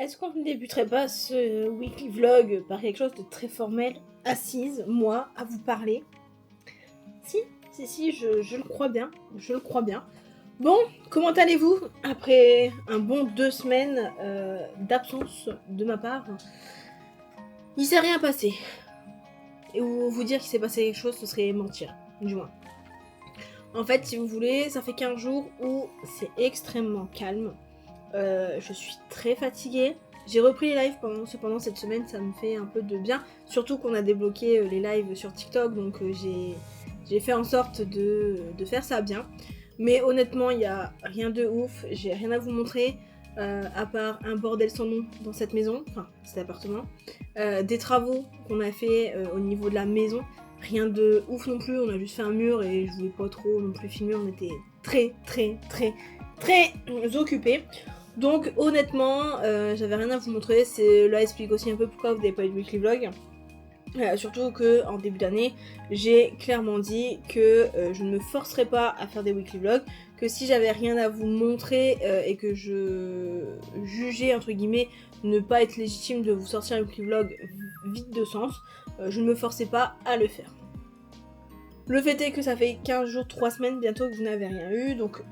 Est-ce qu'on ne débuterait pas ce weekly vlog par quelque chose de très formel, assise, moi, à vous parler? Si, je le crois bien, je le crois bien. Bon, comment allez-vous après un bon 2 semaines d'absence de ma part? Il s'est rien passé. Et vous dire qu'il s'est passé quelque chose, ce serait mentir, du moins. En fait, si vous voulez, ça fait 15 jours où c'est extrêmement calme. Je suis très fatiguée. J'ai repris les lives pendant cette semaine, ça me fait un peu de bien. Surtout qu'on a débloqué les lives sur TikTok, donc j'ai fait en sorte de faire ça bien. Mais honnêtement, il n'y a rien de ouf, j'ai rien à vous montrer, à part un bordel sans nom dans cette maison, enfin cet appartement. Des travaux qu'on a fait au niveau de la maison, rien de ouf non plus, on a juste fait un mur et je voulais pas trop non plus filmer, on était très occupés. Donc honnêtement, j'avais rien à vous montrer, cela explique aussi un peu pourquoi vous n'avez pas eu de weekly vlog. Surtout que en début d'année, j'ai clairement dit que je ne me forcerais pas à faire des weekly vlogs, que si j'avais rien à vous montrer et que je jugeais entre guillemets ne pas être légitime de vous sortir un weekly vlog vide de sens, je ne me forçais pas à le faire. Le fait est que ça fait 15 jours, 3 semaines bientôt que vous n'avez rien eu, donc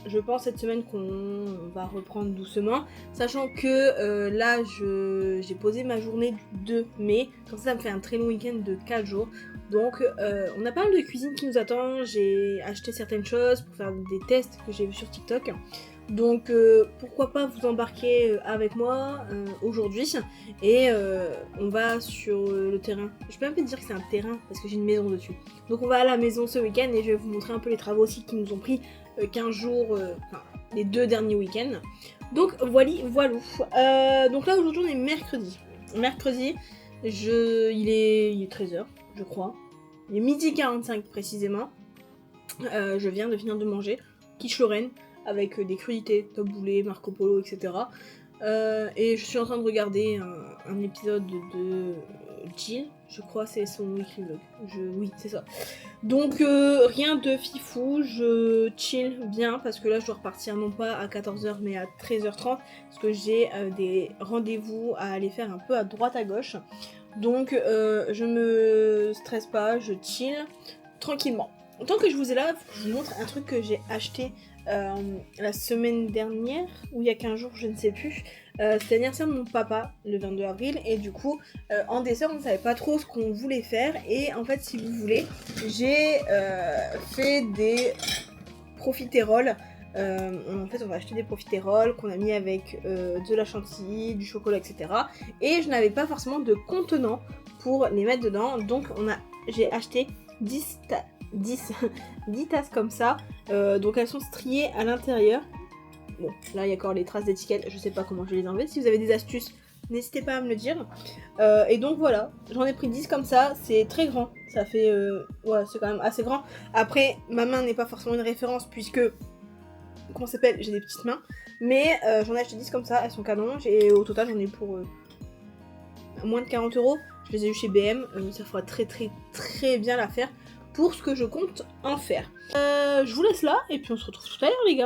je pense cette semaine qu'on va reprendre doucement, sachant que là j'ai posé ma journée du 2 mai, comme ça me fait un très long week-end de 4 jours. Donc on a pas mal de cuisine qui nous attend, j'ai acheté certaines choses pour faire des tests que j'ai vus sur TikTok. Donc pourquoi pas vous embarquer avec moi aujourd'hui et on va sur le terrain. Je peux même pas dire que c'est un terrain parce que j'ai une maison dessus. Donc on va à la maison ce week-end et je vais vous montrer un peu les travaux aussi qui nous ont pris 15 jours, enfin les 2 derniers week-ends. Donc voilou. Donc là aujourd'hui on est mercredi. Mercredi, il est 13h je crois. Il est midi 45 précisément. Je viens de finir de manger quiche Lorraine avec des crudités, top boulet, Marco Polo, etc. Et je suis en train de regarder un épisode de Jill, je crois c'est son weekly vlog. Oui, c'est ça. Donc rien de fifou, je chill bien parce que là je dois repartir non pas à 14h mais à 13h30 parce que j'ai des rendez-vous à aller faire un peu à droite à gauche. Donc je me stresse pas, je chill tranquillement. Tant que je vous ai là, je vous montre un truc que j'ai acheté la semaine dernière, ou il y a 15 jours, je ne sais plus. C'était l'anniversaire de mon papa, le 22 avril, et du coup, en dessert, on ne savait pas trop ce qu'on voulait faire, et en fait, si vous voulez, j'ai fait des profiteroles. En fait, on va acheter des profiteroles qu'on a mis avec de la chantilly, du chocolat, etc. Et je n'avais pas forcément de contenant pour les mettre dedans, donc j'ai acheté 10 tasses comme ça, donc elles sont striées à l'intérieur. Bon, là il y a encore les traces d'étiquette, je sais pas comment je vais les enlever. Si vous avez des astuces, n'hésitez pas à me le dire. Et donc voilà, j'en ai pris 10 comme ça, c'est très grand, ça fait, ouais, c'est quand même assez grand. Après, ma main n'est pas forcément une référence puisque, comment ça s'appelle, j'ai des petites mains, mais j'en ai acheté 10 comme ça, elles sont canons, et au total j'en ai pour moins de 40€. Je les ai eu chez BM, ça fera très bien l'affaire pour ce que je compte en faire. Je vous laisse là et puis on se retrouve tout à l'heure les gars.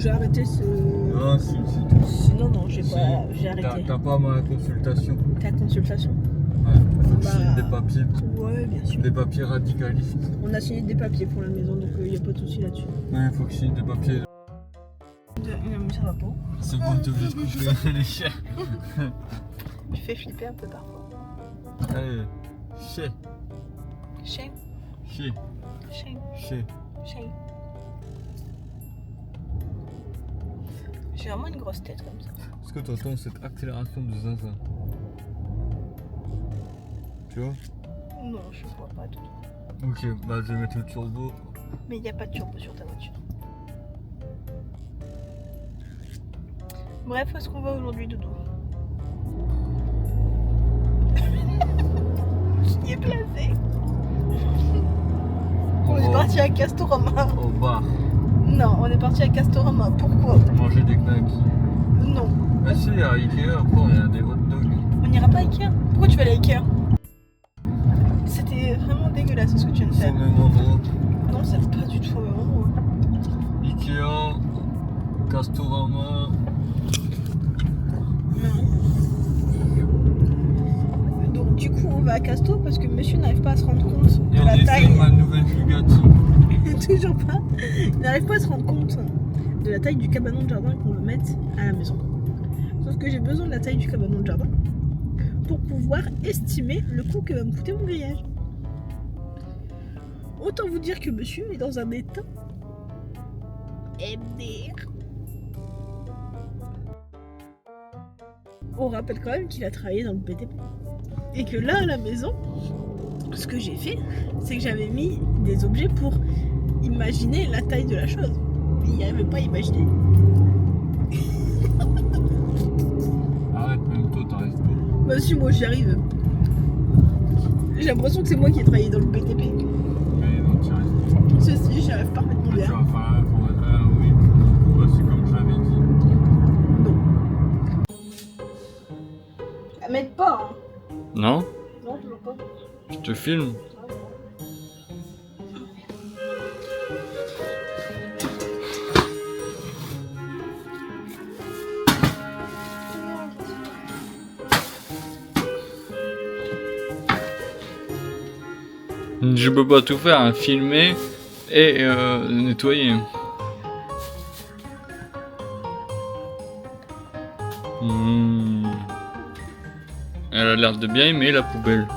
j'ai arrêté ce. Non, si. Sinon, non, j'ai arrêté. T'as pas ma consultation. Ta consultation. Ouais, faut que je signe des papiers. Ouais, bien sûr. Des papiers radicalistes. On a signé des papiers pour la maison, donc il n'y a pas de souci là-dessus. Ouais, faut que je signe des papiers. Non, mais ça va pas. C'est bon, t'es obligé de couper les chiens. Tu fais flipper un peu parfois. Allez, chien. Chien. Chien. Chien. Chien. Chien. J'ai vraiment une grosse tête comme ça. Est-ce que t'entends cette accélération de zinzin? Tu vois? Non, je vois pas du tout. Ok, bah je vais mettre le turbo. Mais il n'y a pas de turbo sur ta voiture. Bref, où est-ce qu'on va aujourd'hui, Doudou? Qui est placé? On est parti à Castorama. Au bar. Non, on est parti à Castorama. Pourquoi? Manger des knacks. Non. Ah si, à Ikea, après il y a des hot dogs. On n'ira pas à Ikea? Pourquoi tu vas aller à Ikea? C'était vraiment dégueulasse ce que tu viens de C'est faire. au même endroit. Non, c'est pas du tout au même endroit. Ikea, Castorama. Donc du coup on va à Casto parce que monsieur n'arrive pas à se rendre compte Et de on la essaye taille. ma nouvelle Bugatti. Toujours pas. Il n'arrive pas à se rendre compte de la taille du cabanon de jardin qu'on va mettre à la maison. Sauf que j'ai besoin de la taille du cabanon de jardin pour pouvoir estimer le coût que va me coûter mon grillage. Autant vous dire que monsieur est dans un état MDR. On rappelle quand même qu'il a travaillé dans le BTP. Et que là, à la maison, ce que j'ai fait, c'est que j'avais mis des objets pour imaginer la taille de la chose. Mais il n'y avait pas à imaginer. Arrête, même toi t'arrives pas. Bah si, moi j'y arrive. J'ai l'impression que c'est moi qui ai travaillé dans le BTP. Mais non, t'y arrives pas. Ceci, j'y arrive parfaitement Tu bien. vas faire un pour... Ah oui, bah, c'est comme je l'avais dit. Non. À mettre pas, hein. Non? Non, toujours pas. Je te filme. Je peux pas tout faire, hein. Filmer et nettoyer. Elle a l'air de bien aimer la poubelle.